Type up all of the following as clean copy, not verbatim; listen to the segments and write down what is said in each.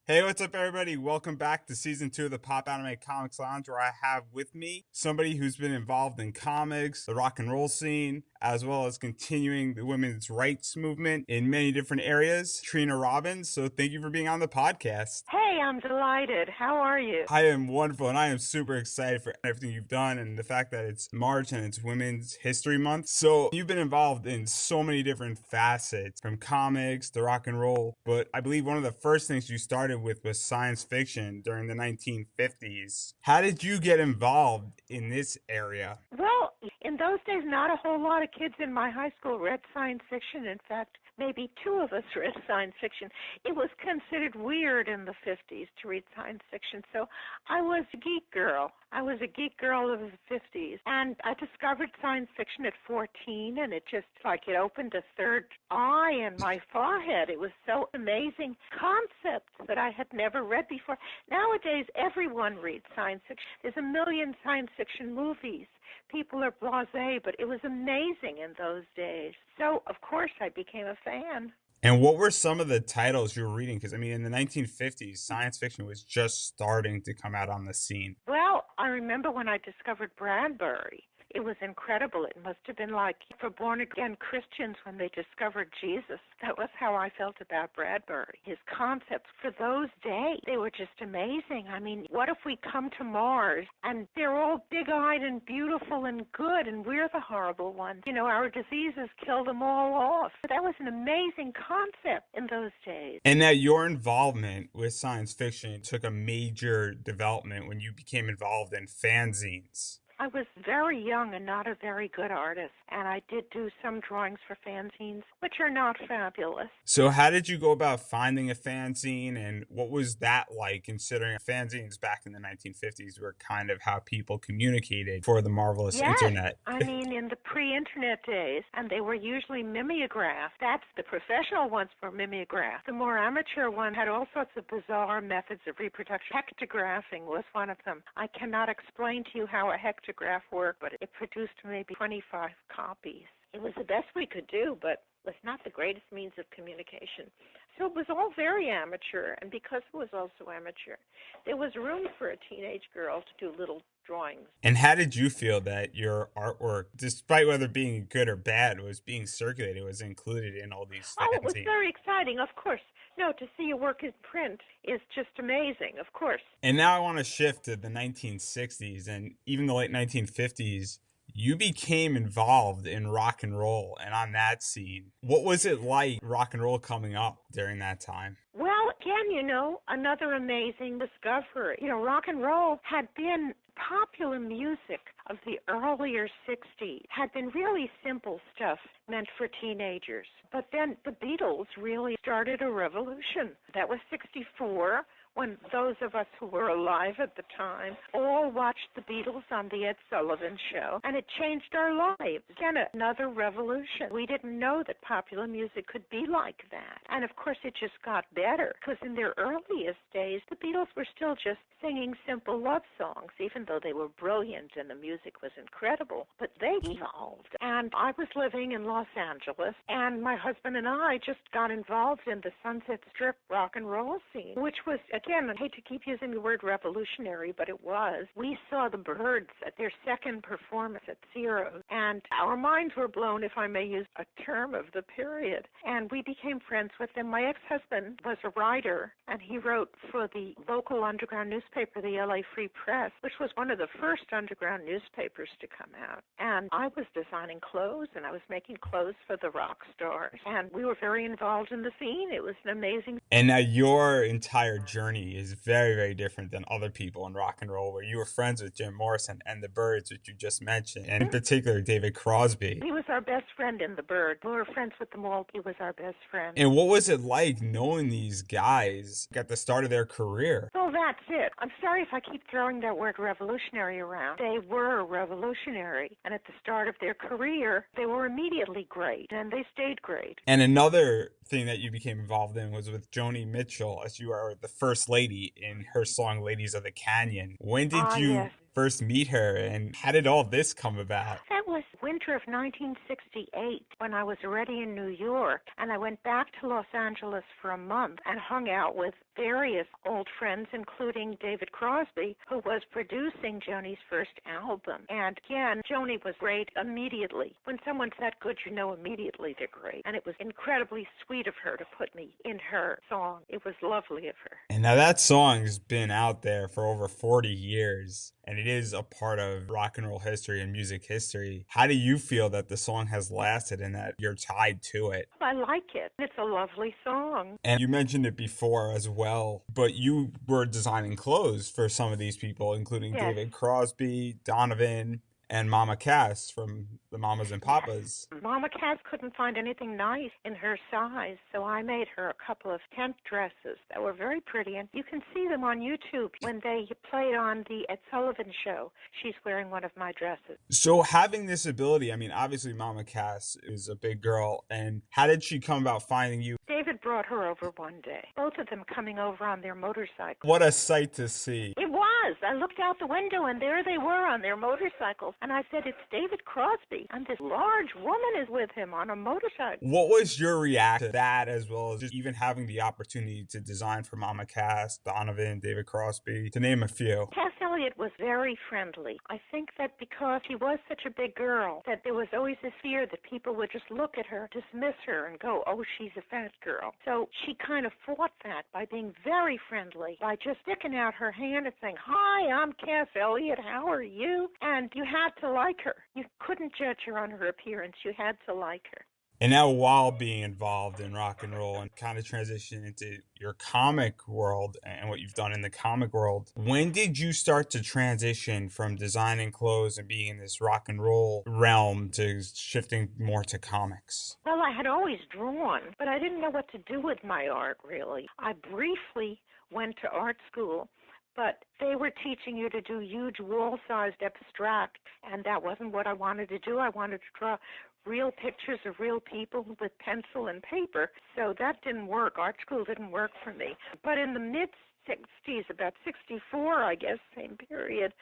Hey, what's up, everybody? Welcome back to season 2 of the Popanimecomics Lounge, where I have with me somebody who's been involved in comics, the rock and roll scene, as well as continuing the women's rights movement in many different areas, Trina Robbins. So thank you for being on the podcast. Hey, I'm delighted. How are you? I am wonderful, and I am super excited for everything you've done and the fact that it's March and it's Women's History Month. So you've been involved in so many different facets, from comics to rock and roll, but I believe one of the first things you started with was science fiction during the 1950s. How did you get involved in this area? Well, in those days, not a whole lot of kids in my high school read science fiction. In fact, maybe 2 of us read science fiction. It was considered weird in the 50s to read science fiction, so I was a geek girl. I was a geek girl of the 50s, and I discovered science fiction at 14, and it just, it opened a third eye in my forehead. It was so amazing concepts that I had never read before. Nowadays, everyone reads science fiction. There's a million science fiction movies. People are blasé, but it was amazing in those days. So, of course, I became a fan. And what were some of the titles you were reading? Because, I mean, in the 1950s, science fiction was just starting to come out on the scene. Well, I remember when I discovered Bradbury. It was incredible. It must have been like for born-again Christians when they discovered Jesus. That was how I felt about Bradbury. His concepts for those days, they were just amazing. I mean, what if we come to Mars and they're all big-eyed and beautiful and good and we're the horrible ones? You know, our diseases kill them all off. That was an amazing concept in those days. And that your involvement with science fiction took a major development when you became involved in fanzines. I was very young and not a very good artist, and I did do some drawings for fanzines, which are not fabulous. So how did you go about finding a fanzine, and what was that like, considering fanzines back in the 1950s were kind of how people communicated for the marvelous internet? I mean, in the pre-internet days, and they were usually mimeographed. That's the professional ones were mimeographed. The more amateur one had all sorts of bizarre methods of reproduction. Hectographing was one of them. I cannot explain to you how a hectograph worked, but it produced maybe 25 copies. It was the best we could do, but was not the greatest means of communication. So it was all very amateur, and because it was also amateur, there was room for a teenage girl to do little drawings. And how did you feel that your artwork, despite whether being good or bad, was being circulated, was included in all these Oh, it was fanzines? very exciting, of course. No, to see your work in print is just amazing, of course. And now I want to shift to the 1960s and even the late 1950s. You became involved in rock and roll and on that scene. What was it like, rock and roll coming up during that time? Well, again, another amazing discovery. Rock and roll had been popular music of the earlier 60s, had been really simple stuff meant for teenagers. But then the Beatles really started a revolution. That was 64. When those of us who were alive at the time all watched the Beatles on the Ed Sullivan Show, and it changed our lives. Again, another revolution. We didn't know that popular music could be like that. And of course, it just got better, because in their earliest days, the Beatles were still just singing simple love songs, even though they were brilliant and the music was incredible. But they evolved. And I was living in Los Angeles, and my husband and I just got involved in the Sunset Strip rock and roll scene, which was, again, I hate to keep using the word revolutionary, but it was. We saw the Byrds at their second performance at Zero, and our minds were blown, if I may use a term of the period, and we became friends with them. My ex-husband was a writer, and he wrote for the local underground newspaper, the LA Free Press, which was one of the first underground newspapers to come out. And I was designing clothes, and I was making clothes for the rock stars, and we were very involved in the scene. It was an amazing. And now your entire journey is very, very different than other people in rock and roll, where you were friends with Jim Morrison and the Byrds, which you just mentioned, and in particular, David Crosby. He was our best friend in the Byrds. We were friends with them all. He was our best friend. And what was it like knowing these guys at the start of their career? Well, that's it. I'm sorry if I keep throwing that word revolutionary around. They were revolutionary, and at the start of their career, they were immediately great, and they stayed great. And another thing that you became involved in was with Joni Mitchell, as you are the first lady in her song Ladies of the Canyon. When did you Yes. first meet her, and how did all this come about? That was winter of 1968 when I was already in New York, and I went back to Los Angeles for a month and hung out with various old friends, including David Crosby, who was producing Joni's first album. And again, Joni was great immediately. When someone's that good, you know immediately they're great. And it was incredibly sweet of her to put me in her song. It was lovely of her. And now that song's been out there for over 40 years, and it is a part of rock and roll history and music history. How do you feel that the song has lasted and that you're tied to it? I like it. It's a lovely song. And you mentioned it before as well, but you were designing clothes for some of these people, including Yes. David Crosby, Donovan, and Mama Cass from the Mamas and Papas. Mama Cass couldn't find anything nice in her size, so I made her a couple of tent dresses that were very pretty, and you can see them on YouTube when they played on the Ed Sullivan Show. She's wearing one of my dresses. So having this ability, I mean, obviously Mama Cass is a big girl, and how did she come about finding you? David brought her over one day, both of them coming over on their motorcycles. What a sight to see. It was. I looked out the window, and there they were on their motorcycles. And I said, it's David Crosby, and this large woman is with him on a motorcycle. What was your reaction to that, as well as just even having the opportunity to design for Mama Cass, Donovan, David Crosby, to name a few? Cass Elliot was very friendly. I think that because she was such a big girl, that there was always this fear that people would just look at her, dismiss her, and go, oh, she's a fat girl. So she kind of fought that by being very friendly, by just sticking out her hand and saying, hi, I'm Cass Elliot, how are you? And you had to like her. You couldn't judge her on her appearance. You had to like her. And now, while being involved in rock and roll and kind of transition into your comic world and what you've done in the comic world, when did you start to transition from designing clothes and being in this rock and roll realm to shifting more to comics? Well, I had always drawn, but I didn't know what to do with my art, really. I briefly went to art school, but they were teaching you to do huge wall-sized abstract, and that wasn't what I wanted to do. I wanted to draw real pictures of real people with pencil and paper, so that didn't work. Art school didn't work for me. But in the mid-60s, about 64, I guess, same period,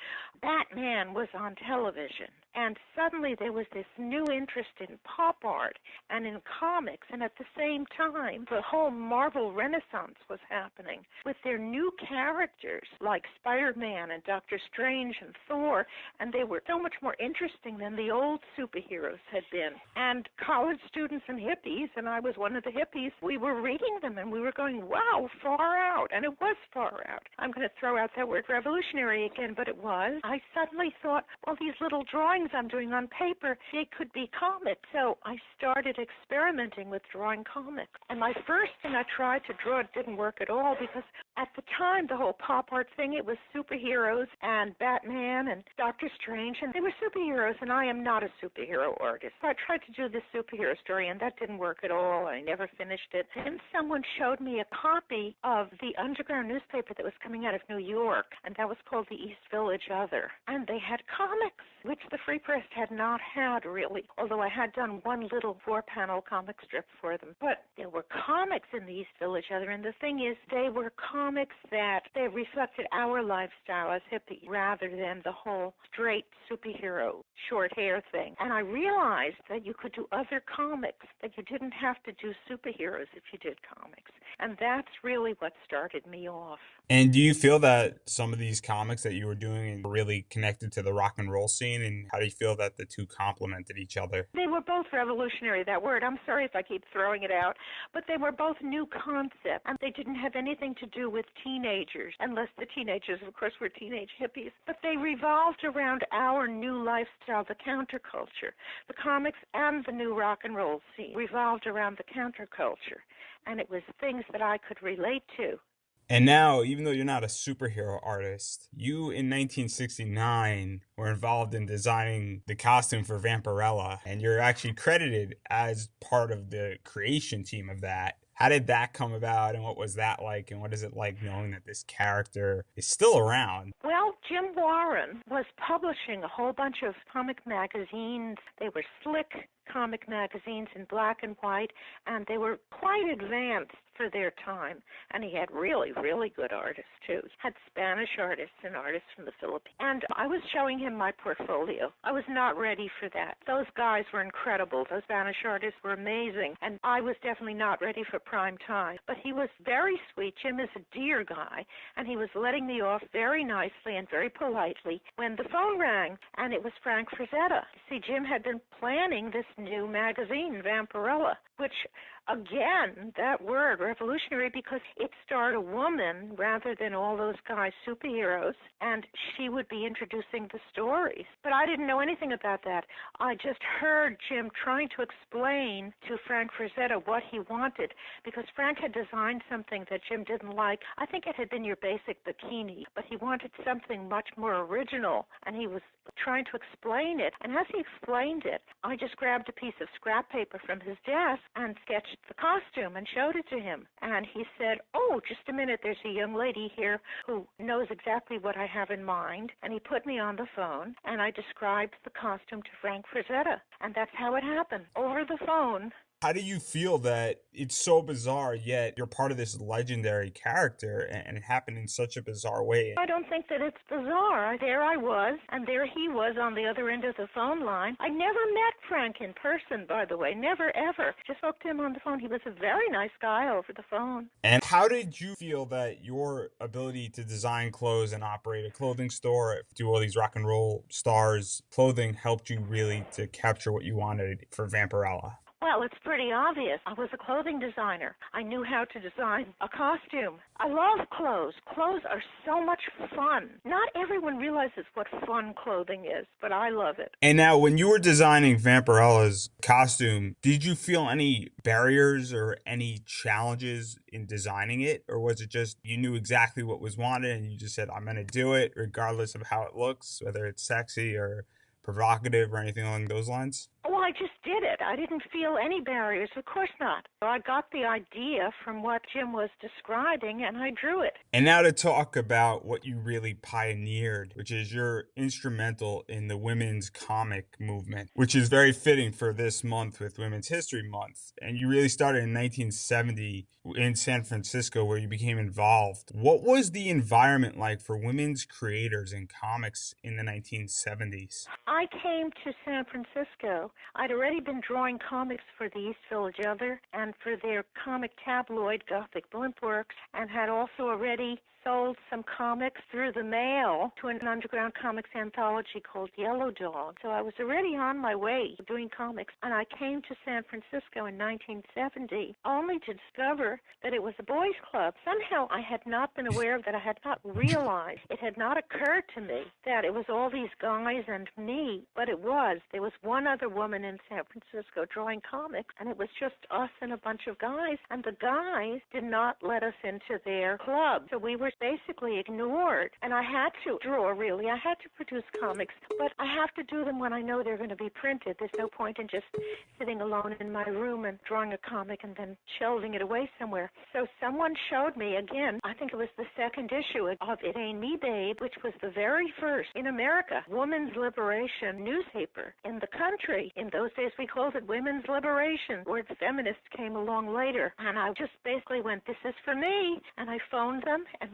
Batman was on television. And suddenly there was this new interest in pop art and in comics. And at the same time, the whole Marvel Renaissance was happening with their new characters like Spider-Man and Doctor Strange and Thor. And they were so much more interesting than the old superheroes had been. And college students and hippies, and I was one of the hippies, we were reading them and we were going, wow, far out. And it was far out. I'm going to throw out that word revolutionary again, but it was. I suddenly thought, well, these little drawings I'm doing on paper, they could be comics. So I started experimenting with drawing comics. And my first thing I tried to draw didn't work at all because at the time, the whole pop art thing, it was superheroes and Batman and Doctor Strange, and they were superheroes, and I am not a superhero artist. So I tried to do this superhero story, and that didn't work at all. I never finished it. And someone showed me a copy of the underground newspaper that was coming out of New York, and that was called the East Village Other. And they had comics, which the Free Press had not had, really, although I had done one little 4-panel comic strip for them. But there were comics in the East Village Other, and the thing is, they were comics that they reflected our lifestyle as hippies rather than the whole straight superhero short hair thing. And I realized that you could do other comics, that you didn't have to do superheroes if you did comics. And that's really what started me off. And do you feel that some of these comics that you were doing were really connected to the rock and roll scene? And how do you feel that the two complemented each other? They were both revolutionary, that word. I'm sorry if I keep throwing it out. But they were both new concepts. And they didn't have anything to do with teenagers, unless the teenagers, of course, were teenage hippies. But they revolved around our new lifestyle, the counterculture. The comics and the new rock and roll scene revolved around the counterculture. And it was things that I could relate to. And now, even though you're not a superhero artist, you in 1969 were involved in designing the costume for Vampirella, and you're actually credited as part of the creation team of that. How did that come about, and what was that like, and what is it like knowing that this character is still around? Well, Jim Warren was publishing a whole bunch of comic magazines. They were slick comic magazines in black and white, and they were quite advanced for their time. And he had really, really good artists, too. Had Spanish artists and artists from the Philippines. And I was showing him my portfolio. I was not ready for that. Those guys were incredible. Those Spanish artists were amazing. And I was definitely not ready for prime time. But he was very sweet. Jim is a dear guy. And he was letting me off very nicely and very politely when the phone rang. And it was Frank Frazetta. See, Jim had been planning this new magazine, Vampirella, which, again, that word, revolutionary, because it starred a woman rather than all those guys superheroes, and she would be introducing the stories. But I didn't know anything about that. I just heard Jim trying to explain to Frank Frazetta what he wanted, because Frank had designed something that Jim didn't like. I think it had been your basic bikini, but he wanted something much more original, and he was trying to explain it. And as he explained it, I just grabbed a piece of scrap paper from his desk and sketched the costume and showed it to him. And he said, "Oh, just a minute, there's a young lady here who knows exactly what I have in mind." And he put me on the phone, and I described the costume to Frank Frazetta. And that's how it happened, over the phone. How do you feel that it's so bizarre, yet you're part of this legendary character, and it happened in such a bizarre way? I don't think that it's bizarre. There I was, and there he was on the other end of the phone line. I never met Frank in person, by the way, never, ever. Just spoke to him on the phone. He was a very nice guy over the phone. And how did you feel that your ability to design clothes and operate a clothing store, do all these rock and roll stars clothing, helped you really to capture what you wanted for Vampirella? Well, it's pretty obvious. I was a clothing designer. I knew how to design a costume. I love clothes. Clothes are so much fun. Not everyone realizes what fun clothing is, but I love it. And now, when you were designing Vampirella's costume, did you feel any barriers or any challenges in designing it? Or was it just you knew exactly what was wanted and you just said, I'm going to do it regardless of how it looks, whether it's sexy or provocative or anything along those lines? Well, I just did it. I didn't feel any barriers. Of course not. I got the idea from what Jim was describing, and I drew it. And now to talk about what you really pioneered, which is you're instrumental in the women's comic movement, which is very fitting for this month with Women's History Month. And you really started in 1970 in San Francisco, where you became involved. What was the environment like for women's creators in comics in the 1970s? I came to San Francisco. I'd already been drawing comics for the East Village Other and for their comic tabloid, Gothic Blimp Works, and had also already sold some comics through the mail to an underground comics anthology called Yellow Dog. So I was already on my way doing comics, and I came to San Francisco in 1970 only to discover that it was a boys' club. Somehow I had not been aware of that. I had not realized. It had not occurred to me that it was all these guys and me, but it was. There was one other woman in San Francisco drawing comics, and it was just us and a bunch of guys, and the guys did not let us into their club. So we were basically ignored, and I had to draw, really. I had to produce comics, but I have to do them when I know they're going to be printed. There's no point in just sitting alone in my room and drawing a comic and then shelving it away somewhere. So someone showed me, again, I think it was the second issue of It Ain't Me, Babe, which was the very first, in America, women's liberation newspaper in the country. In those days, we called it Women's Liberation. The word feminist came along later, and I just basically went, this is for me, and I phoned them, and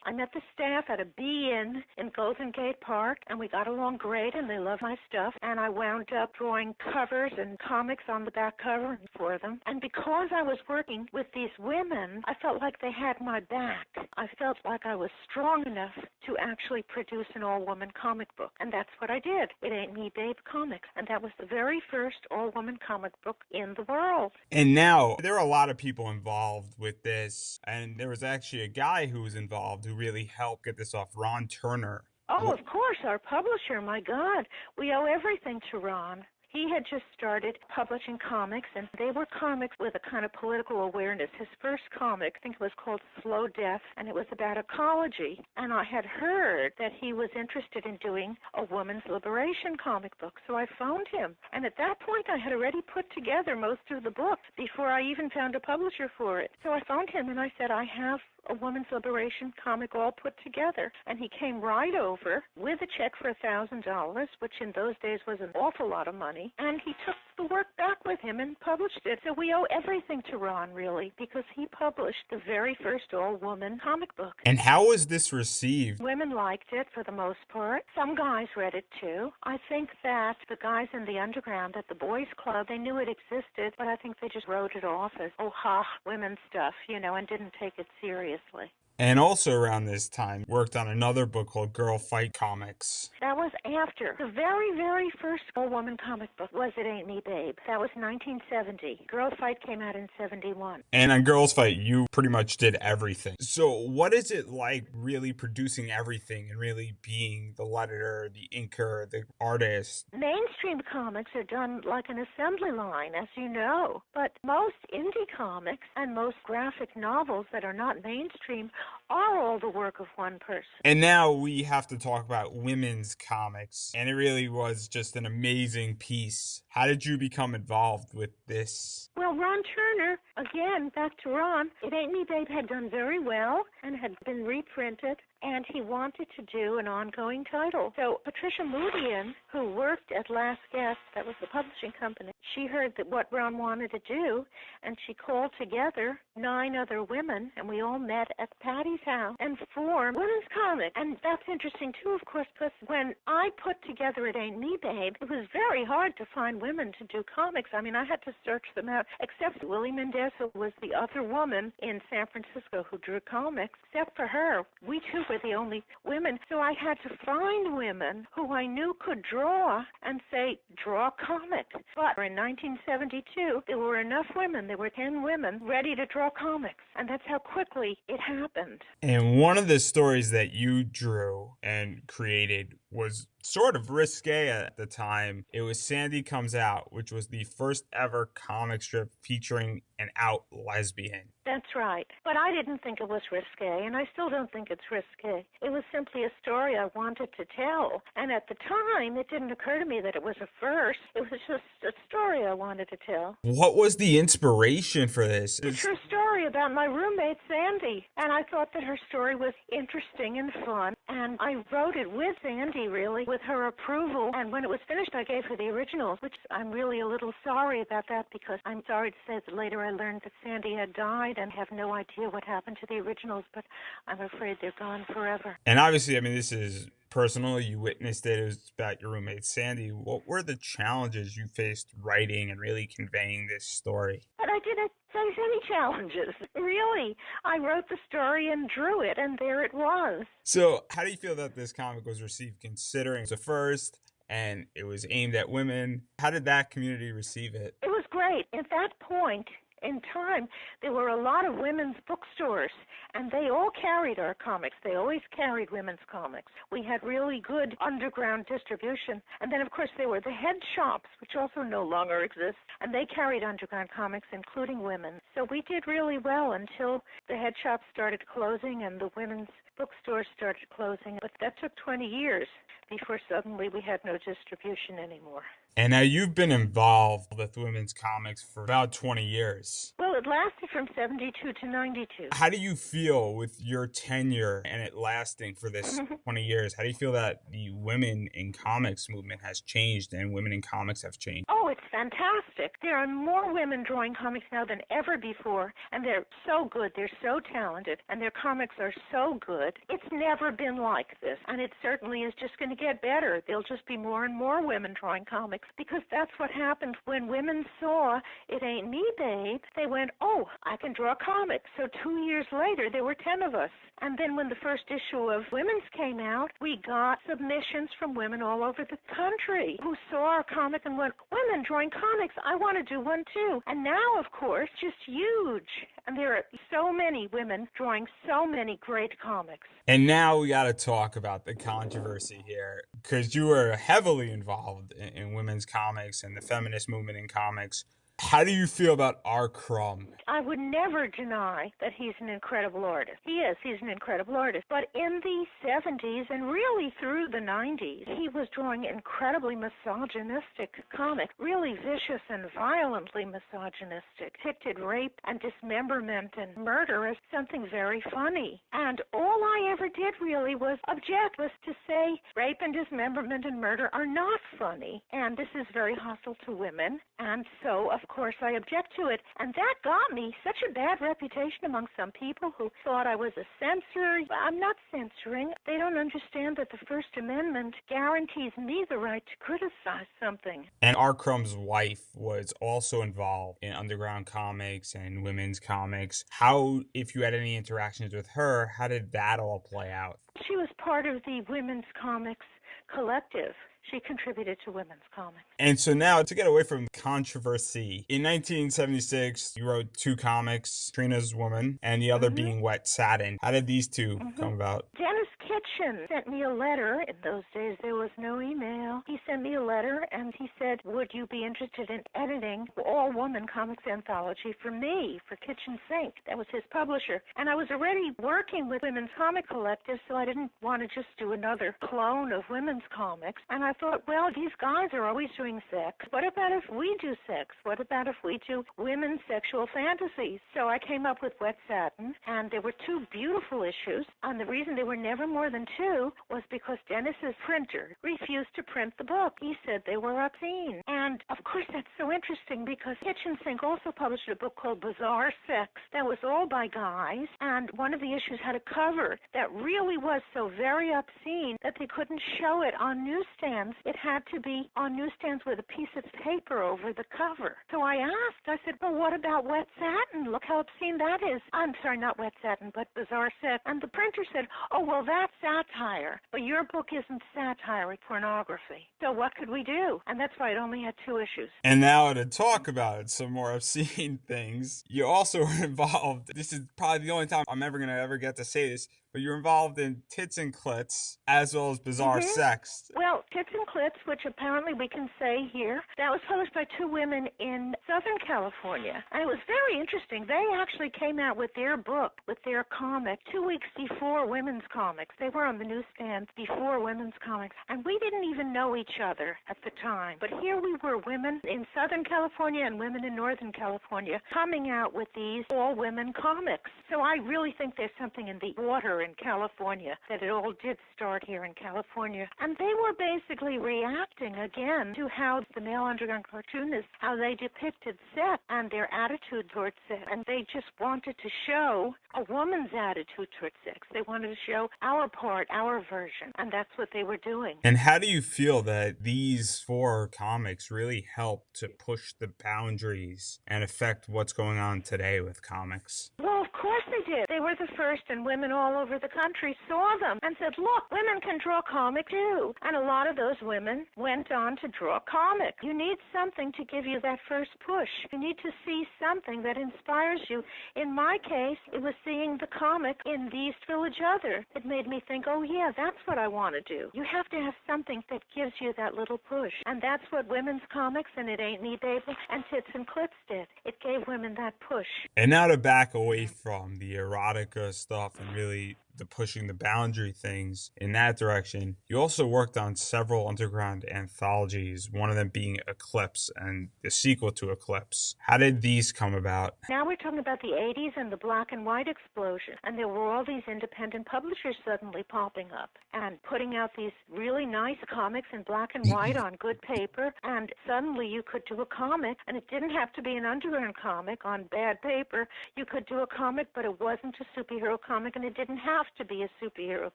I met the staff at a Be-In in Golden Gate Park, and we got along great, and they loved my stuff, and I wound up drawing covers and comics on the back cover for them. And because I was working with these women, I felt like they had my back. I felt like I was strong enough to actually produce an all-woman comic book, and that's what I did. It Ain't Me, Babe Comics, and that was the very first all-woman comic book in the world. And now, there are a lot of people involved with this, and there was actually a guy who was involved who really helped get this off, Ron Turner. Oh, of course, our publisher, my God. We owe everything to Ron. He had just started publishing comics, and they were comics with a kind of political awareness. His first comic, I think it was called Slow Death, and it was about ecology. And I had heard that he was interested in doing a women's liberation comic book, so I phoned him. And at that point, I had already put together most of the book before I even found a publisher for it. So I phoned him, and I said, I have a women's liberation comic all put together. And he came right over with a check for $1,000, which in those days was an awful lot of money, and he took the work back with him and published it. So we owe everything to Ron, really, because he published the very first all-woman comic book. And how was this received? Women liked it for the most part. Some guys read it too. I think that the guys in the underground at the boys' club, they knew it existed, but I think they just wrote it off as, oh ha, women's stuff, and didn't take it seriously. And also around this time, worked on another book called Girl Fight Comics. That was after. The very, very first all-woman comic book was It Ain't Me, Babe. That was 1970. Girl Fight came out in 71. And on Girls Fight, you pretty much did everything. So what is it like really producing everything and really being the letterer, the inker, the artist? Mainstream comics are done like an assembly line, as you know. But most indie comics and most graphic novels that are not mainstream are all the work of one person. And now we have to talk about women's comics. And it really was just an amazing piece. How did you become involved with this? Well, Ron Turner, again, back to Ron, It Ain't Me, Babe had done very well and had been reprinted, and he wanted to do an ongoing title. So Patricia Moodian, who worked at Last Guest, that was the publishing company, she heard that what Ron wanted to do, and she called together 9 other women, and we all met at Patty's house and formed women's comic. And that's interesting, too, of course, because when I put together It Ain't Me, Babe, it was very hard to find women to do comics. I mean, I had to search them out, except Willie Mendeza was the other woman in San Francisco who drew comics. Except for her, we two were the only women. So I had to find women who I knew could draw and say, draw a comic. But in 1972, there were enough women, there were 10 women, ready to draw comics. And that's how quickly it happened. And one of the stories that you drew and created was sort of risque at the time. It was Sandy Comes Out, which was the first ever comic strip featuring an out lesbian. That's right. But I didn't think it was risque, and I still don't think it's risque. It was simply a story I wanted to tell. And at the time, it didn't occur to me that it was a first. It was just a story I wanted to tell. What was the inspiration for this? It's her story about my roommate, Sandy. And I thought that her story was interesting and fun. And I wrote it with Sandy, really, with her approval. And when it was finished, I gave her the originals, which I'm really a little sorry about that, because I'm sorry to say that later I learned that Sandy had died and have no idea what happened to the originals, but I'm afraid they're gone forever. And obviously, I mean, this is personal. You witnessed it. It was about your roommate, Sandy. What were the challenges you faced writing and really conveying this story? But I didn't face any challenges. Really. I wrote the story and drew it, and there it was. So how do you feel that this comic was received, considering it's a first and it was aimed at women? How did that community receive it? It was great. At that point in time, there were a lot of women's bookstores, and they all carried our comics. They always carried women's comics. We had really good underground distribution. And then, of course, there were the head shops, which also no longer exist, and they carried underground comics, including women. So we did really well until the head shops started closing and the women's bookstores started closing. But that took 20 years before suddenly we had no distribution anymore. And now you've been involved with women's comics for about 20 years. Well, it lasted from 72 to 92. How do you feel with your tenure and it lasting for this 20 years? How do you feel that the women in comics movement has changed and women in comics have changed? Oh, it's fantastic. There are more women drawing comics now than ever before, and they're so good, they're so talented, and their comics are so good. It's never been like this, and it certainly is just going to get better. There'll just be more and more women drawing comics, because that's what happened when women saw It Ain't Me, Babe. They went, oh, I can draw comics. So 2 years later, there were 10 of us. And then when the first issue of Women's came out, we got submissions from women all over the country who saw our comic and went, women drawing comics, I want to do one too. And now, of course, just huge. And there are so many women drawing so many great comics. And now we got to talk about the controversy here, because you were heavily involved in women's comics and the feminist movement in comics. How do you feel about R. Crumb? I would never deny that he's an incredible artist. He is. He's an incredible artist. But in the 70s and really through the 90s, he was drawing incredibly misogynistic comics, really vicious and violently misogynistic, depicted rape and dismemberment and murder as something very funny. And all I ever did really was object, was to say rape and dismemberment and murder are not funny, and this is very hostile to women, and so, of course, I object to it. And that got me such a bad reputation among some people who thought I was a censor. I'm not censoring. They don't understand that the First Amendment guarantees me the right to criticize something. And R. Crumb's wife was also involved in underground comics and women's comics. How, if you had any interactions with her, how did that all play out? She was part of the women's comics collective. She contributed to women's comics. And so now, to get away from controversy, in 1976, you wrote two comics, Trina's Woman and the other being Wet Satin. How did these two come about? Dennis Kitchen sent me a letter. In those days, there was no email. He sent me a letter, and he said, would you be interested in editing all-woman comics anthology for me, for Kitchen Sink? That was his publisher. And I was already working with women's comic collectives, so I didn't want to just do another clone of women's comics. And I thought, well, these guys are always doing sex. What about if we do sex? What about if we do women's sexual fantasies? So I came up with Wet Satin, and there were two beautiful issues. And the reason there were never more than two was because Dennis's printer refused to print the book. He said they were obscene. And, of course, that's so interesting because Kitchen Sink also published a book called Bizarre Sex that was all by guys, and one of the issues had a cover that really was so very obscene that they couldn't show it on newsstands. It had to be on newsstands with a piece of paper over the cover. So I asked, I said, well, what about Wet Satin? Look how obscene that is. I'm sorry, not Wet Satin, but Bizarre Sex. And the printer said, oh, well, that's satire. But your book isn't satire, it's pornography. So what could we do? And that's why it only had two issues. And now to talk about some more obscene things, you also were involved, this is probably the only time I'm ever going to ever get to say this, but you're involved in Tits and Clits as well as Bizarre Sex. Well, Tits and Clits, which apparently we can say here, that was published by two women in Southern California. And it was very interesting. They actually came out with their book, with their comic, 2 weeks before women's comics. They were on the newsstand before women's comics. And we didn't even know each other at the time. But here we were, women in Southern California and women in Northern California, coming out with these all-women comics. So I really think there's something in the water in California, that it all did start here in California. And they were basically reacting again to how the male underground cartoonists, how they depicted sex and their attitude towards sex. And they just wanted to show a woman's attitude towards sex. They wanted to show our part, our version. And that's what they were doing. And how do you feel that these four comics really help to push the boundaries and affect what's going on today with comics? Well, of course they did. They were the first, and women all over the country saw them and said, look, women can draw comic too. And a lot of those women went on to draw comic. You need something to give you that first push. You need to see something that inspires you. In my case, it was seeing the comic in the East Village Other. It made me think, oh yeah, that's what I want to do. You have to have something that gives you that little push. And that's what women's comics and It Ain't Me, Baby and Tits and Clits did. It gave women that push. And now to back away from the erotica stuff and really the pushing the boundary things in that direction, you also worked on several underground anthologies, one of them being Eclipse and the sequel to Eclipse. How did these come about? Now we're talking about the 80s and the black and white explosion, and there were all these independent publishers suddenly popping up and putting out these really nice comics in black and white on good paper, and suddenly you could do a comic, and it didn't have to be an underground comic on bad paper. You could do a comic, but it wasn't a superhero comic, and it didn't have to be a superhero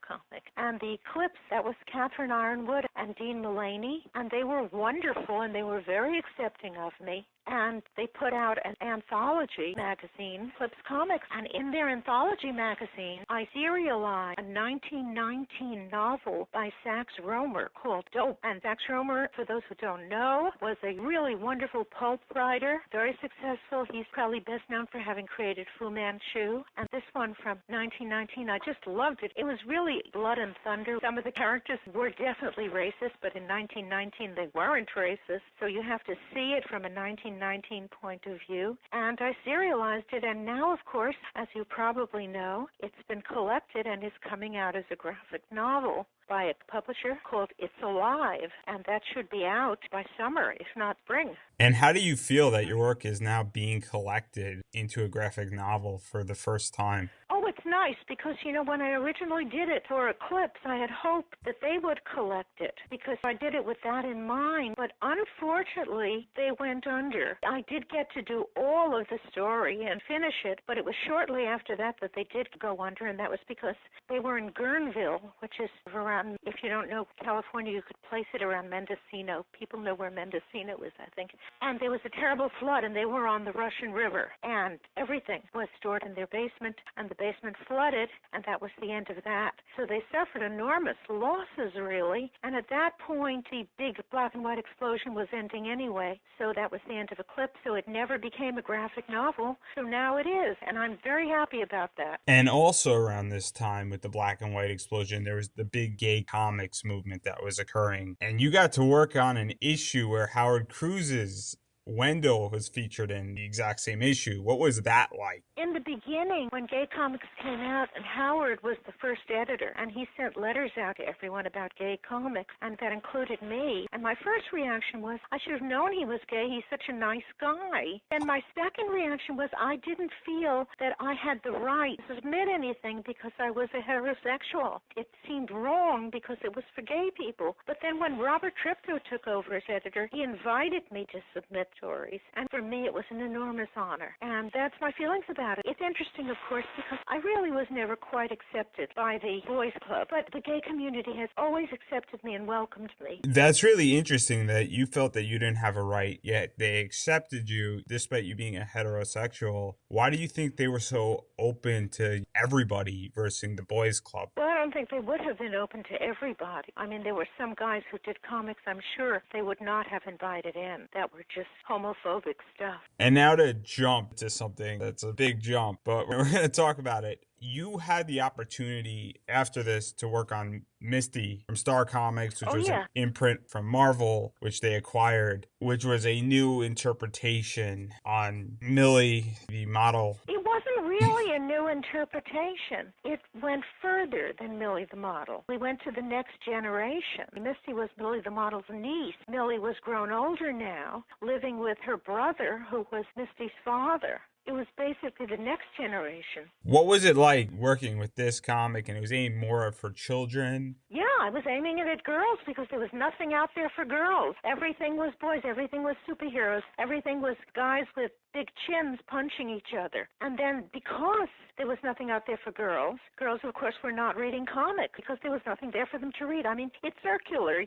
comic. And the Eclipse, that was Catherine Ironwood and Dean Mullaney, and they were wonderful, and they were very accepting of me. And they put out an anthology magazine, Eclipse Comics, and in their anthology magazine, I serialized a 1919 novel by Sax Rohmer called Dope. And Sax Rohmer, for those who don't know, was a really wonderful pulp writer, very successful. He's probably best known for having created Fu Manchu. And this one from 1919, I just just loved it. It was really blood and thunder. Some of the characters were definitely racist, but in 1919 they weren't racist. So you have to see it from a 1919 point of view. And I serialized it, and now, of course, as you probably know, it's been collected and is coming out as a graphic novel by a publisher called It's Alive, and that should be out by summer, if not spring. And how do you feel that your work is now being collected into a graphic novel for the first time? Oh, it's nice because, when I originally did it for Eclipse, I had hoped that they would collect it because I did it with that in mind. But unfortunately, they went under. I did get to do all of the story and finish it, but it was shortly after that that they did go under, and that was because they were in Guerneville, which is around, if you don't know California, you could place it around Mendocino. People know where Mendocino is, I think. And there was a terrible flood, and they were on the Russian River, and everything was stored in their basement, and the basement flooded, and that was the end of that. So they suffered enormous losses, really, and at that point, the big black and white explosion was ending anyway, so that was the end of Eclipse, so it never became a graphic novel, so now it is, and I'm very happy about that. And also around this time with the black and white explosion, there was the big gay comics movement that was occurring, and you got to work on an issue where Howard Cruz's Wendell was featured in the exact same issue. What was that like? In the beginning, when gay comics came out, and Howard was the first editor, and he sent letters out to everyone about gay comics, and that included me. And my first reaction was, I should have known he was gay. He's such a nice guy. And my second reaction was, I didn't feel that I had the right to submit anything because I was a heterosexual. It seemed wrong because it was for gay people. But then when Robert Tripto took over as editor, he invited me to submit stories. And for me, it was an enormous honor. And that's my feelings about it. It's interesting, of course, because I really was never quite accepted by the boys club, but the gay community has always accepted me and welcomed me. That's really interesting that you felt that you didn't have a right, yet they accepted you despite you being a heterosexual. Why do you think they were so open to everybody versus the boys club? Well, I don't think they would have been open to everybody. I mean, there were some guys who did comics I'm sure they would not have invited in that were just homophobic stuff. And now to jump to something that's a big jump, but we're going to talk about it. You had the opportunity after this to work on Misty from Star Comics, which was an imprint from Marvel, which they acquired, which was a new interpretation on Millie, the model. It wasn't really a new interpretation. It went further than Millie the model. We went to the next generation. Misty was Millie the model's niece. Millie was grown older now, living with her brother, who was Misty's father. It was basically the next generation. What was it like working with this comic, and it was aimed more for children? Yeah, I was aiming it at girls because there was nothing out there for girls. Everything was boys. Everything was superheroes. Everything was guys with big chins punching each other. And then because there was nothing out there for girls, girls, of course, were not reading comics because there was nothing there for them to read. I mean, it's circular,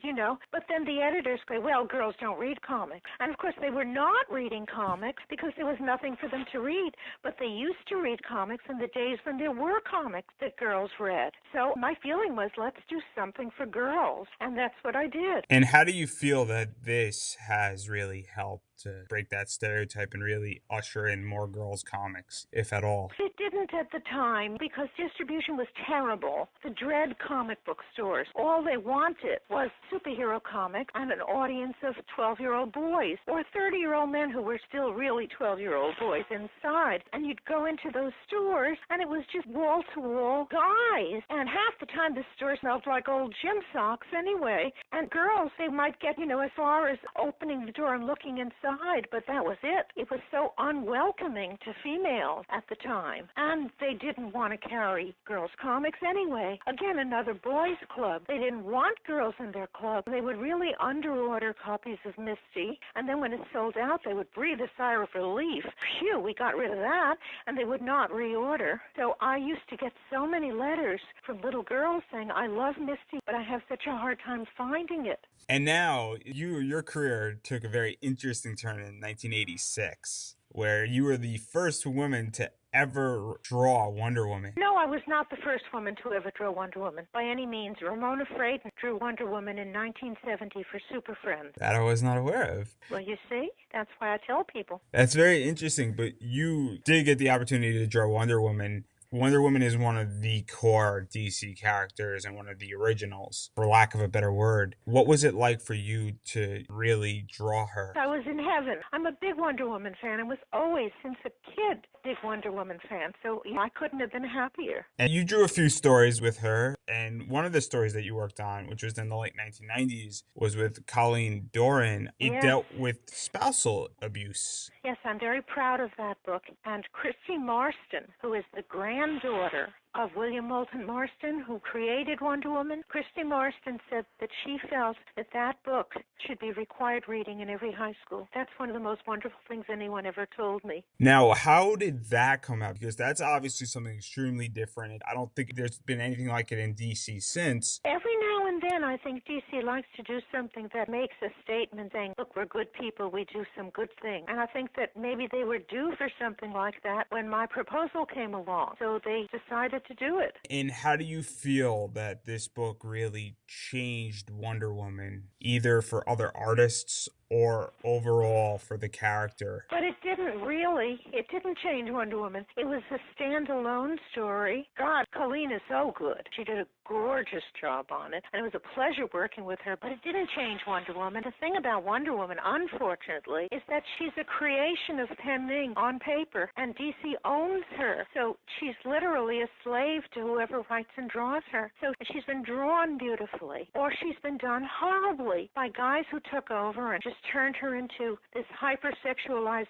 But then the editors say, well, girls don't read comics. And, of course, they were not reading comics because there was nothing for them to read. But they used to read comics in the days when there were comics that girls read. So my feeling was, let's do something for girls. And that's what I did. And how do you feel that this has really helped to break that stereotype and really usher in more girls' comics, if at all? It didn't at the time because distribution was terrible. The dread comic book stores, all they wanted was superhero comics and an audience of 12-year-old boys or 30-year-old men who were still really 12-year-old boys inside. And you'd go into those stores and it was just wall-to-wall guys. And half the time the store smelled like old gym socks anyway. And girls, they might get, as far as opening the door and looking inside, but that was it. It was so unwelcoming to females at the time. And they didn't want to carry girls' comics anyway. Again, another boys' club. They didn't want girls in their club. They would really underorder copies of Misty, and then when it sold out, they would breathe a sigh of relief. Phew, we got rid of that, and they would not reorder. So I used to get so many letters from little girls saying, I love Misty, but I have such a hard time finding it. And now, your career took a very interesting turn in 1986, where you were the first woman to ever draw Wonder Woman. No, I was not the first woman to ever draw Wonder Woman by any means. Ramona Fradon drew Wonder Woman in 1970 for Super Friends. That I was not aware of. Well, you see, that's why I tell people. That's very interesting, but you did get the opportunity to draw Wonder Woman Wonder Woman is one of the core DC characters and one of the originals, for lack of a better word. What was it like for you to really draw her? I was in heaven. I'm a big Wonder Woman fan and was always, since a kid, a big Wonder Woman fan. So I couldn't have been happier. And you drew a few stories with her, and one of the stories that you worked on, which was in the late 1990s, was with Colleen Doran. It Yes. dealt with spousal abuse. Yes, I'm very proud of that book. And Christy Marston, who is the granddaughter of William Moulton Marston, who created Wonder Woman, Christy Marston said that she felt that that book should be required reading in every high school. That's one of the most wonderful things anyone ever told me. Now, how did that come out? Because that's obviously something extremely different. I don't think there's been anything like it in DC since. Every now and then, I think DC likes to do something that makes a statement saying, look, we're good people, we do some good things. And I think that maybe they were due for something like that when my proposal came along. So they decided to do it. And how do you feel that this book really changed Wonder Woman, either for other artists or overall for the character? But it didn't really. It didn't change Wonder Woman. It was a standalone story. God, Colleen is so good. She did a gorgeous job on it, and it was a pleasure working with her, but it didn't change Wonder Woman. The thing about Wonder Woman, unfortunately, is that she's a creation of Pen Ming on paper, and DC owns her. So she's literally a slave to whoever writes and draws her. So she's been drawn beautifully, or she's been done horribly by guys who took over and just turned her into this hypersexualized,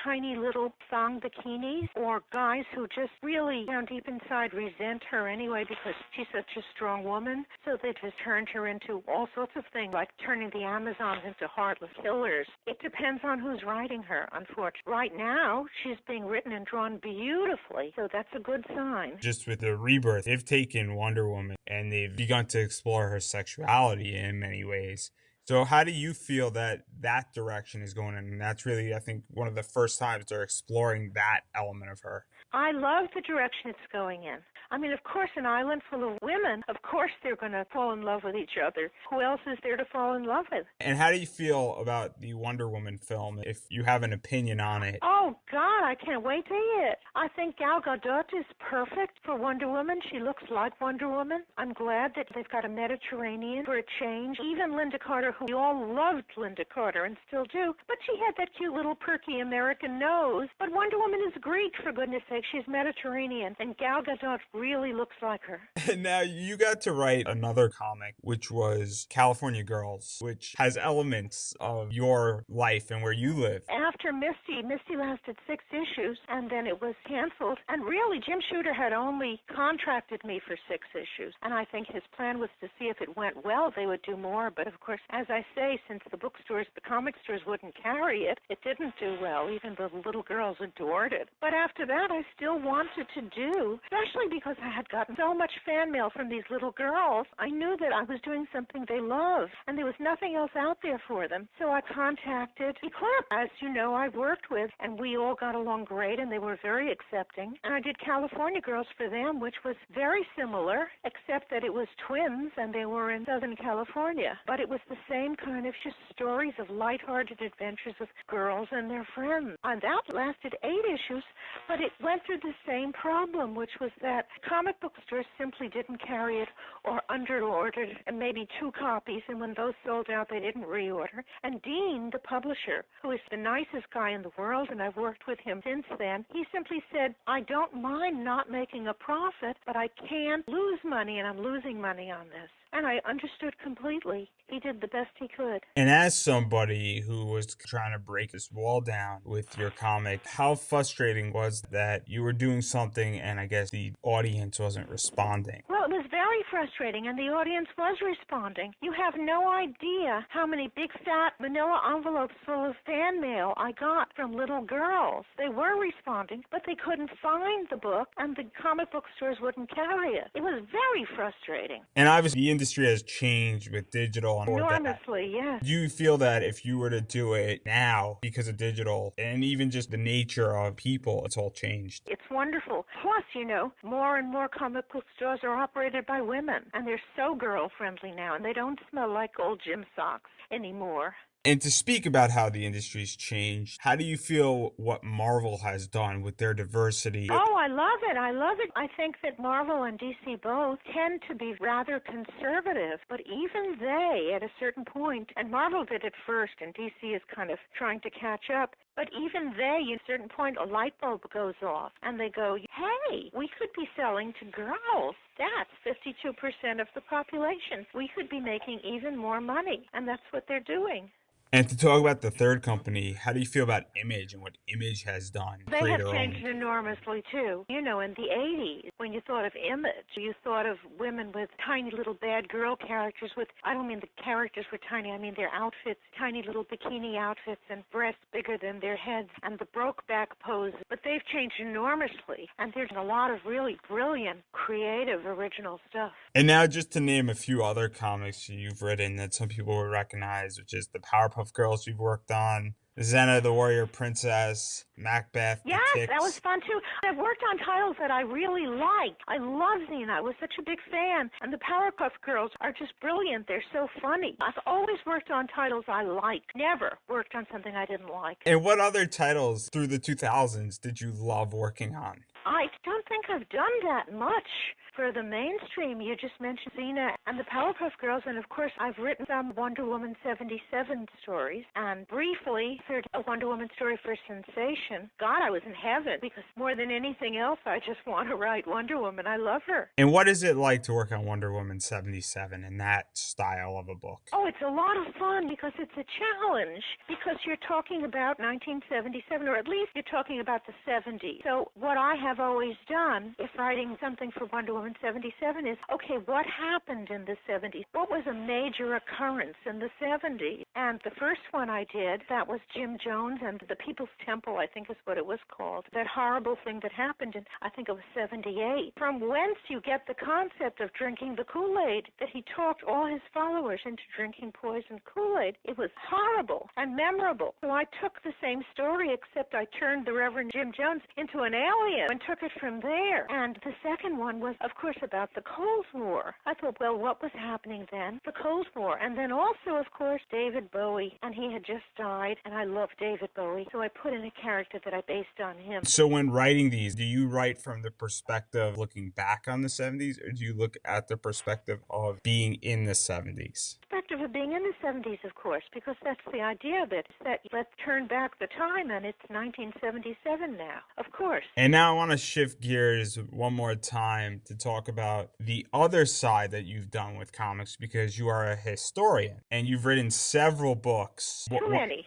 tiny little thong bikinis, or guys who just really down deep inside resent her anyway because she's such a strong woman. So they just turned her into all sorts of things, like turning the Amazons into heartless killers. It depends on who's writing her, unfortunately. Right now, she's being written and drawn beautifully, so that's a good sign. Just with the rebirth, they've taken Wonder Woman and they've begun to explore her sexuality in many ways. So how do you feel that that direction is going in? And that's really, I think, one of the first times they're exploring that element of her. I love the direction it's going in. I mean, of course, an island full of women, of course they're going to fall in love with each other. Who else is there to fall in love with? And how do you feel about the Wonder Woman film, if you have an opinion on it? Oh, God, I can't wait to see it. I think Gal Gadot is perfect for Wonder Woman. She looks like Wonder Woman. I'm glad that they've got a Mediterranean for a change. Even Linda Carter, who we all loved Linda Carter and still do, but she had that cute little perky American nose. But Wonder Woman is Greek, for goodness sake. She's Mediterranean, and Gal Gadot really looks like her. And now you got to write another comic, which was California Girls, which has elements of your life and where you live. After Misty lasted 6 issues, and then it was canceled. And really, Jim Shooter had only contracted me for 6 issues, and I think his plan was to see if it went well, they would do more. But of course, as I say, since the bookstores, the comic stores wouldn't carry it, it didn't do well. Even the little girls adored it. But after that, I still wanted to do, especially because I had gotten so much fan mail from these little girls. I knew that I was doing something they love, and there was nothing else out there for them. So I contacted Eclipse, as you know, I worked with, and we all got along great, and they were very accepting. And I did California Girls for them, which was very similar, except that it was twins, and they were in Southern California. But it was the same kind of just stories of lighthearted adventures of girls and their friends. And that lasted 8 issues, but it went through the same problem, which was that comic book stores simply didn't carry it or underordered, and maybe 2 copies, and when those sold out, they didn't reorder. And Dean, the publisher, who is the nicest guy in the world, and I've worked with him since then, he simply said, I don't mind not making a profit, but I can't lose money, and I'm losing money on this. And I understood completely. He did the best he could. And as somebody who was trying to break this wall down with your comic, how frustrating was that you were doing something and I guess the audience wasn't responding? Well, it was very frustrating, and the audience was responding. You have no idea how many big, fat, manila envelopes full of fan mail I got from little girls. They were responding, but they couldn't find the book, and the comic book stores wouldn't carry it. It was very frustrating. And obviously, the industry has changed with digital and all that. Enormously, yes. Do you feel that if you were to do it now because of digital and even just the nature of people, it's all changed? It's wonderful. Plus, you know, more and more comic book stores are operated by women, and they're so girl-friendly now, and they don't smell like old gym socks anymore. And to speak about how the industry's changed, how do you feel what Marvel has done with their diversity? Oh, I love it. I love it. I think that Marvel and DC both tend to be rather conservative, but even they, at a certain point, and Marvel did it first, and DC is kind of trying to catch up, but even they, at a certain point, a light bulb goes off, and they go, hey, we could be selling to girls. That's 52% of the population. We could be making even more money, and that's what they're doing. And to talk about the third company, how do you feel about Image and what Image has done? They have Creator changed owned. enormously, too. You know, in the 80s, when you thought of Image, you thought of women with tiny little bad girl characters with, I don't mean the characters were tiny, I mean their outfits, tiny little bikini outfits and breasts bigger than their heads and the broke back pose. But they've changed enormously, and there's a lot of really brilliant, creative, original stuff. And now just to name a few other comics you've written that some people would recognize, which is the Powerpuff Girls you've worked on, Xena the Warrior Princess, Macbeth, Yes, The Kicks. that was fun too. I've worked on titles that I really liked. I love Xena. I was such a big fan. And the Powerpuff Girls are just brilliant. They're so funny. I've always worked on titles I liked. Never worked on something I didn't like. And what other titles through the 2000s did you love working on? I don't think I've done that much for the mainstream. You just mentioned Xena and the Powerpuff Girls, and of course I've written some Wonder Woman 77 stories, and briefly heard a Wonder Woman story for Sensation. God, I was in heaven, because more than anything else, I just want to write Wonder Woman. I love her. And what is it like to work on Wonder Woman 77 in that style of a book? Oh, it's a lot of fun because it's a challenge, because you're talking about 1977, or at least you're talking about the 70s. So what I have always done, if writing something for Wonder Woman 77, is, okay, what happened in the 70s? What was a major occurrence in the 70s? And the first one I did, that was Jim Jones and the People's Temple, I think is what it was called. That horrible thing that happened in, I think it was 78. From whence you get the concept of drinking the Kool-Aid, that he talked all his followers into drinking poison Kool-Aid. It was horrible and memorable. So I took the same story, except I turned the Reverend Jim Jones into an alien and took it from there. And the second one was, of course, about the Cold War. I thought, well, what was happening then? The Cold War. And then also, of course, David Bowie. And he had just died, and I love David Bowie. So I put in a character that I based on him. So when writing these, do you write from the perspective looking back on the 70s, or do you look at the perspective of being in the 70s? Perspective of being in the 70s, of course, because that's the idea of it, that let's turn back the time, and it's 1977 now, of course. And now I want to shift gears one more time to talk about the other side that you've done with comics, because you are a historian and you've written several books. Too many.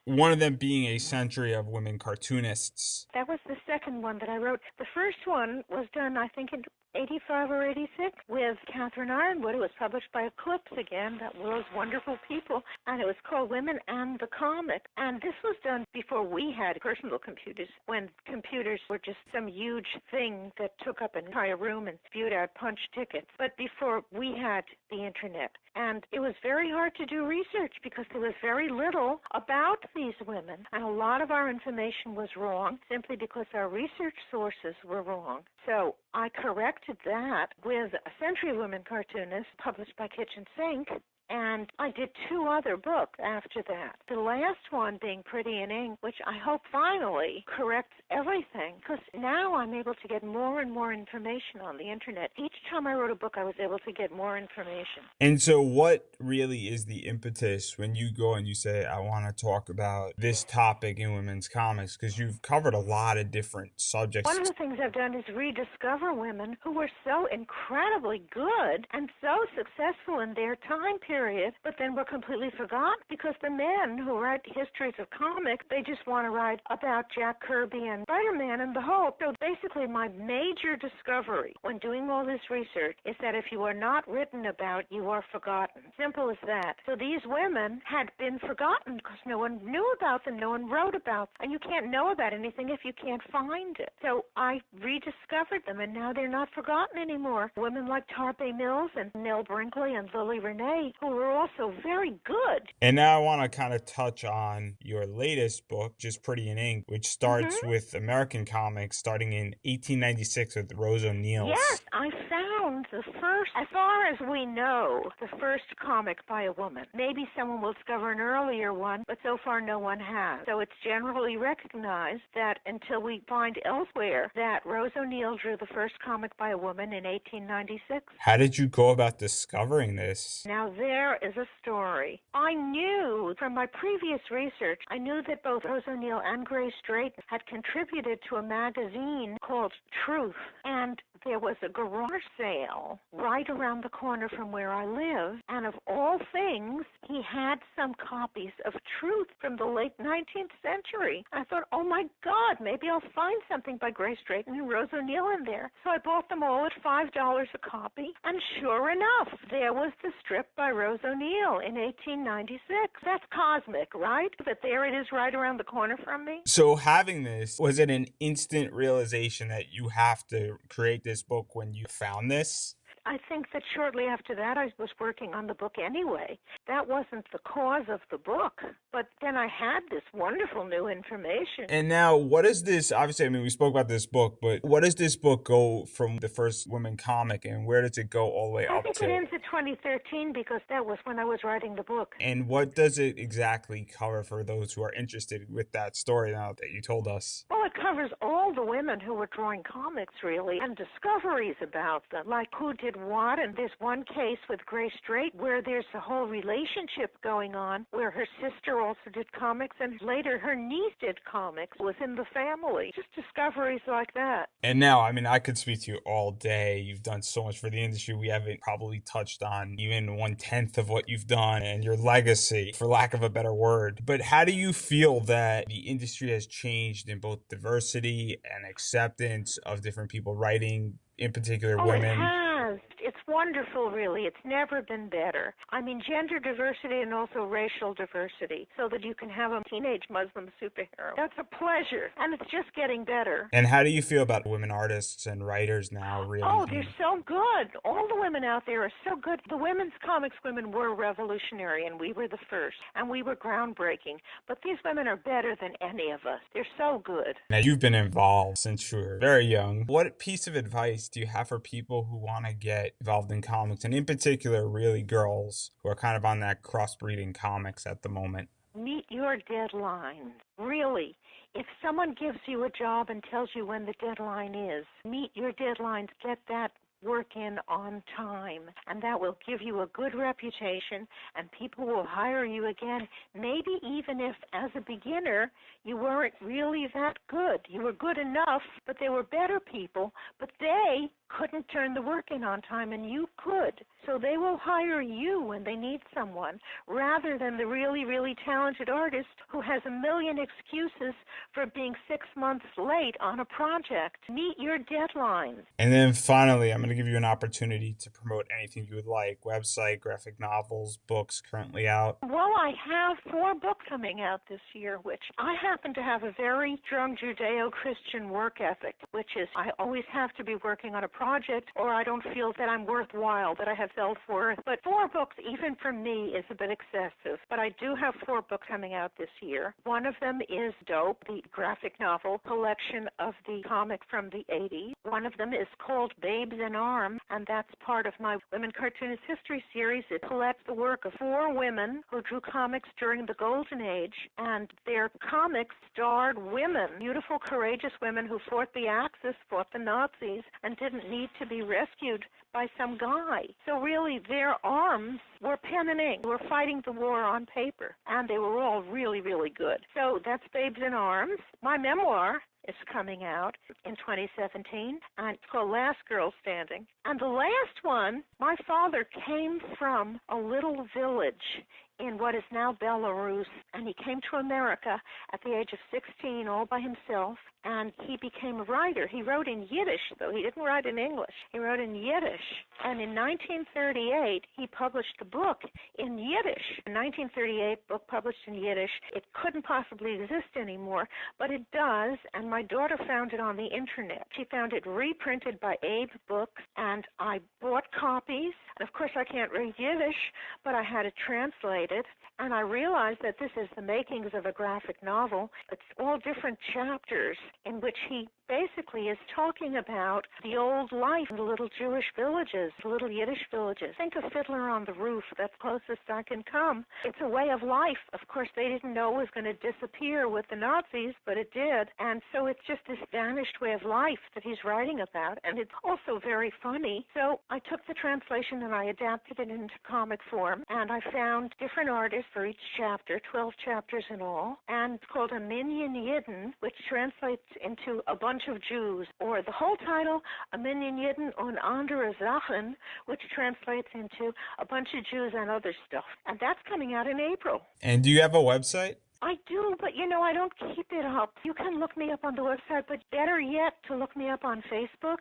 One of them being A Century of Women Cartoonists. That was the second one that I wrote. The first one was done, I think, in 85 or 86 with Catherine Ironwood. It was published by Eclipse again, that world's wonderful people, and it was called Women and the Comic. And this was done before we had personal computers, when computers were just some huge thing that took up an entire room and spewed out punch tickets, but before we had the internet. And it was very hard to do research because there was very little about these women, and a lot of our information was wrong simply because our research sources were wrong. So I corrected that with A Century of Women Cartoonists, published by Kitchen Sink, and I did two other books after that. The last one being Pretty in Ink, which I hope finally corrects everything, because now I'm able to get more and more information on the internet. Each time I wrote a book, I was able to get more information. And so what really is the impetus when you go and you say, I want to talk about this topic in women's comics? Because you've covered a lot of different subjects. One of the things I've done is rediscover women who were so incredibly good and so successful in their time period, but then were completely forgotten because the men who write histories of comics, they just want to write about Jack Kirby and Spider-Man and the Hulk. So basically my major discovery when doing all this research is that if you are not written about, you are forgotten. Simple as that. So these women had been forgotten because no one knew about them, no one wrote about them, and you can't know about anything if you can't find it. So I rediscovered them, and now they're not forgotten anymore. Women like Tarpe Mills and Nell Brinkley and Lily Renee, who people were also very good. And now I want to kind of touch on your latest book, Just Pretty in Ink, which starts with American comics starting in 1896 with Rose Yes, O'Neill's. I found the first, as far as we know, the first comic by a woman. Maybe someone will discover an earlier one, but so far no one has. So it's generally recognized that until we find elsewhere that Rose O'Neill drew the first comic by a woman in 1896. How did you go about discovering this? Now there is a story. I knew from my previous research, I knew that both Rose O'Neill and Grace Drayton had contributed to a magazine called Truth, and there was a garage sale right around the corner from where I live, and of all things, he had some copies of Truth from the late 19th century. I thought, oh my God, maybe I'll find something by Grace Drayton and Rose O'Neill in there. So I bought them all at $5 a copy, and sure enough, there was the strip by Rose O'Neill in 1896. That's cosmic, right? That there it is right around the corner from me. So having this, was it an instant realization that you have to create this book when you found this? I think that shortly after that, I was working on the book anyway. That wasn't the cause of the book, but then I had this wonderful new information. And now, what is this? Obviously, I mean, we spoke about this book, but what does this book go from the first woman comic, and where does it go all the way I up think to? it ends at 2013 because that was when I was writing the book. And what does it exactly cover for those who are interested with that story now that you told us? Well, it covers all the women who were drawing comics, really, and discoveries about them, like who did what. And there's one case with Grace Drayton where there's a whole relationship going on where her sister also did comics, and later her niece did comics, was in the family. Just discoveries like that. And now, I mean, I could speak to you all day. You've done so much for the industry. We haven't probably touched on even 1/10 of what you've done and your legacy, for lack of a better word. But how do you feel that the industry has changed in both diversity and acceptance of different people writing, in particular women? It has. It's wonderful, really. It's never been better. I mean, gender diversity and also racial diversity, so that you can have a teenage Muslim superhero. That's a pleasure, and it's just getting better. And how do you feel about women artists and writers now, really? Oh, they're so good. All the women out there are so good. The women's comics women were revolutionary, and we were the first, and we were groundbreaking. But these women are better than any of us. They're so good. Now, you've been involved since you were very young. What piece of advice do you have for people who want to get involved in comics, and in particular, really girls who are kind of on that crossbreeding comics at the moment? Meet your deadlines. Really. If someone gives you a job and tells you when the deadline is, meet your deadlines. Get that work in on time, and that will give you a good reputation, and people will hire you again, maybe even if as a beginner you weren't really that good. You were good enough, but there were better people, but they couldn't turn the work in on time, and you could. So they will hire you when they need someone, rather than the really, really talented artist who has a million excuses for being 6 months late on a project. Meet your deadlines. And then finally, I'm going to give you an opportunity to promote anything you would like. Website, graphic novels, books currently out. Well, I have 4 books coming out this year, which I happen to have a very strong Judeo-Christian work ethic, which is I always have to be working on a project or I don't feel that I'm worthwhile, that I have self-worth. But 4 books, even for me, is a bit excessive. But I do have 4 books coming out this year. One of them is Dope, the graphic novel collection of the comic from the 80s. One of them is called Babes in Arms, and that's part of my Women Cartoonist History series. It collects the work of 4 women who drew comics during the Golden Age, and their comics starred women, beautiful, courageous women who fought the Axis, fought the Nazis, and didn't need to be rescued by some guy. So really, their arms were pen and ink. They were fighting the war on paper, and they were all really, really good. So that's Babes in Arms. My memoir is coming out in 2017, and it's called Last Girl Standing. And the last one, my father came from a little village in what is now Belarus, and he came to America at the age of 16 all by himself, and he became a writer. He wrote in Yiddish, though he didn't write in English. He wrote in Yiddish, and in 1938, he published a book in Yiddish. A 1938 book published in Yiddish. It couldn't possibly exist anymore, but it does, and my my daughter found it on the internet. She found it reprinted by Abe Books, and I bought copies. And of course, I can't read Yiddish, but I had it translated. And I realized that this is the makings of a graphic novel. It's all different chapters in which he basically is talking about the old life in the little Jewish villages, the little Yiddish villages. Think of Fiddler on the Roof. That's closest I can come. It's a way of life. Of course, they didn't know it was going to disappear with the Nazis, but it did. And so it's just this vanished way of life that he's writing about. And it's also very funny. So I took the translation and I adapted it into comic form. And I found different artists for each chapter, 12 chapters in all. And it's called A Minyan Yidden, which translates into a bunch of Jews. Or the whole title, A Minyan Yidden und andere Sachen, which translates into a bunch of Jews and other stuff. And that's coming out in April. And do you have a website? I do, but I don't keep it up. You can look me up on the website, but better yet to look me up on Facebook.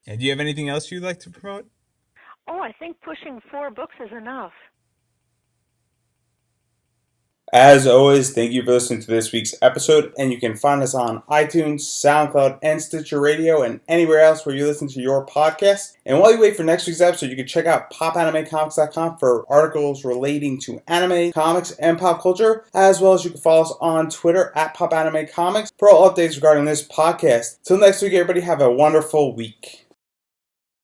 And do you have anything else you'd like to promote? Oh, I think pushing 4 books is enough. As always, thank you for listening to this week's episode, and you can find us on iTunes, SoundCloud, and Stitcher Radio, and anywhere else where you listen to your podcast. And while you wait for next week's episode, you can check out Popanimecomics.com for articles relating to anime, comics, and pop culture, as well as you can follow us on Twitter at Popanimecomics for all updates regarding this podcast. Till next week, everybody, have a wonderful week.